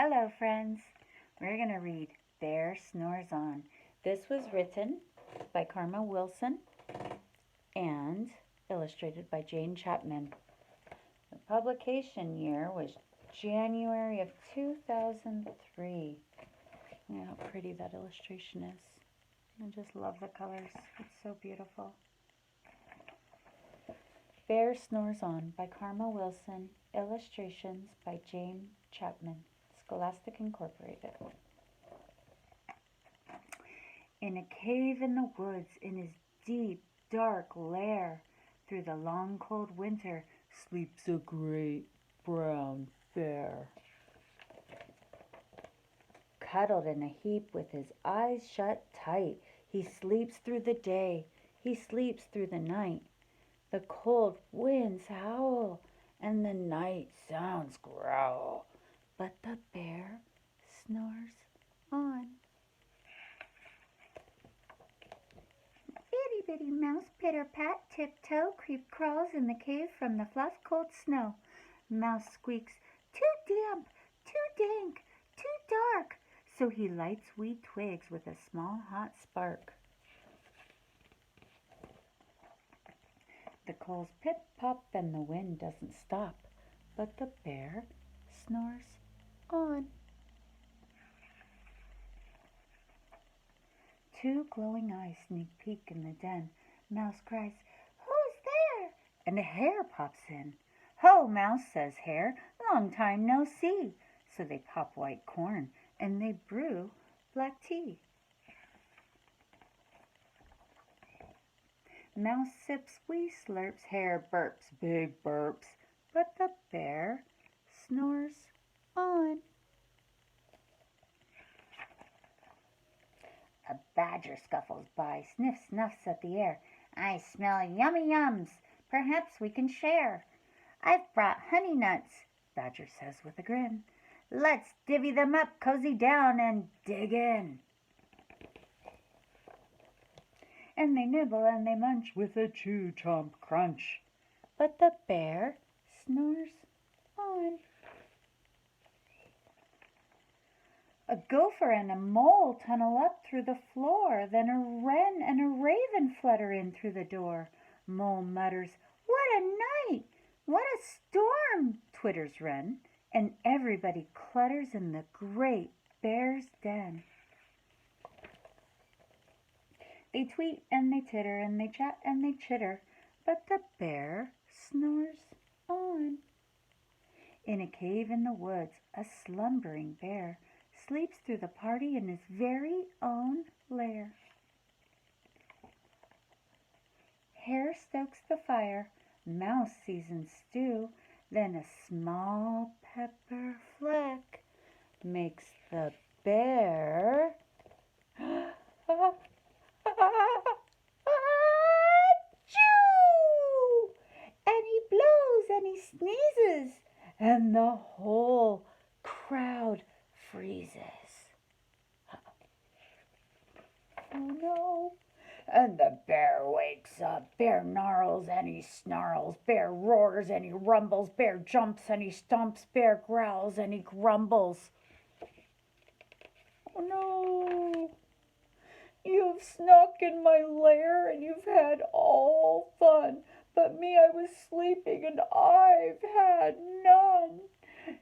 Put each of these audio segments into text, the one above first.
Hello friends, we're going to read Bear Snores On. This was written by Karmawilson and illustrated by Chapman. The publication year was January of 2003. Look how pretty that illustration is. I just love the colors. It's so beautiful. Bear Snores On by Karmawilson. Illustrations by Chapman. Scholastic Incorporated. In a cave in the woods, in his deep, dark lair, through the long, cold winter, sleeps a great brown bear. Cuddled in a heap with his eyes shut tight, he sleeps through the day, he sleeps through the night. The cold winds howl, and the night sounds growl, but the bear snores on. Itty bitty mouse pitter-pat, tiptoe, creep crawls in the cave from the fluff cold snow. Mouse squeaks, too damp, too dank, too dark, so he lights wee twigs with a small hot spark. The coals pip-pop and the wind doesn't stop, but the bear snores on. Two glowing eyes sneak peek in the den. Mouse cries, "Who's there?" And a hare pops in. "Ho, Mouse," says Hare, "long time no see." So they pop white corn and they brew black tea. Mouse sips wee slurps, Hare burps big burps, but the bear snores on. A badger scuffles by, sniffs, snuffs at the air. "I smell yummy yums, perhaps we can share." "I've brought honey nuts," Badger says with a grin. "Let's divvy them up, cozy down, and dig in." And they nibble and they munch with a chew, chomp, crunch. But the bear snores on. A gopher and a mole tunnel up through the floor. Then a wren and a raven flutter in through the door. Mole mutters, "What a night! What a storm!" twitters wren. And everybody clutters in the great bear's den. They tweet and they titter and they chat and they chitter, but the bear snores on. In a cave in the woods, a slumbering bear sleeps through the party in his very own lair. Hare stokes the fire, Mouse seasons stew, then a small pepper fleck makes the bear achoo! And he blows and he sneezes, and the whole crowd freezes. Oh no. And the bear wakes up. Bear gnarls and he snarls. Bear roars and he rumbles. Bear jumps and he stomps. Bear growls and he grumbles. Oh no. You've snuck in my lair and you've had all fun. But me, I was sleeping and I've had none.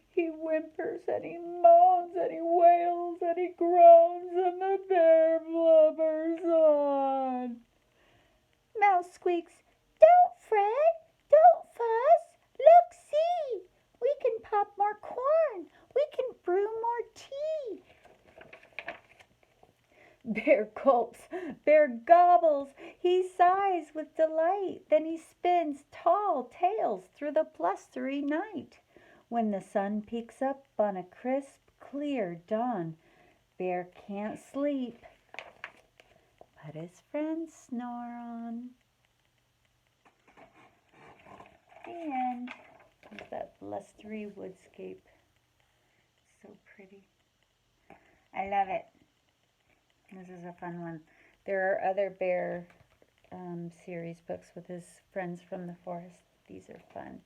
He whimpers and he moans and he wails and he groans, and the bear blubbers on. Mouse squeaks, "Don't fret, don't fuss. Look, see, we can pop more corn. We can brew more tea." Bear gulps, bear gobbles, he sighs with delight. Then he spins tall tales through the blustery night. When the sun peeks up on a crisp, clear dawn, Bear can't sleep, but his friends snore on. The end. There's that blustery woodscape. So pretty. I love it. This is a fun one. There are other bear series books with his friends from the forest. These are fun.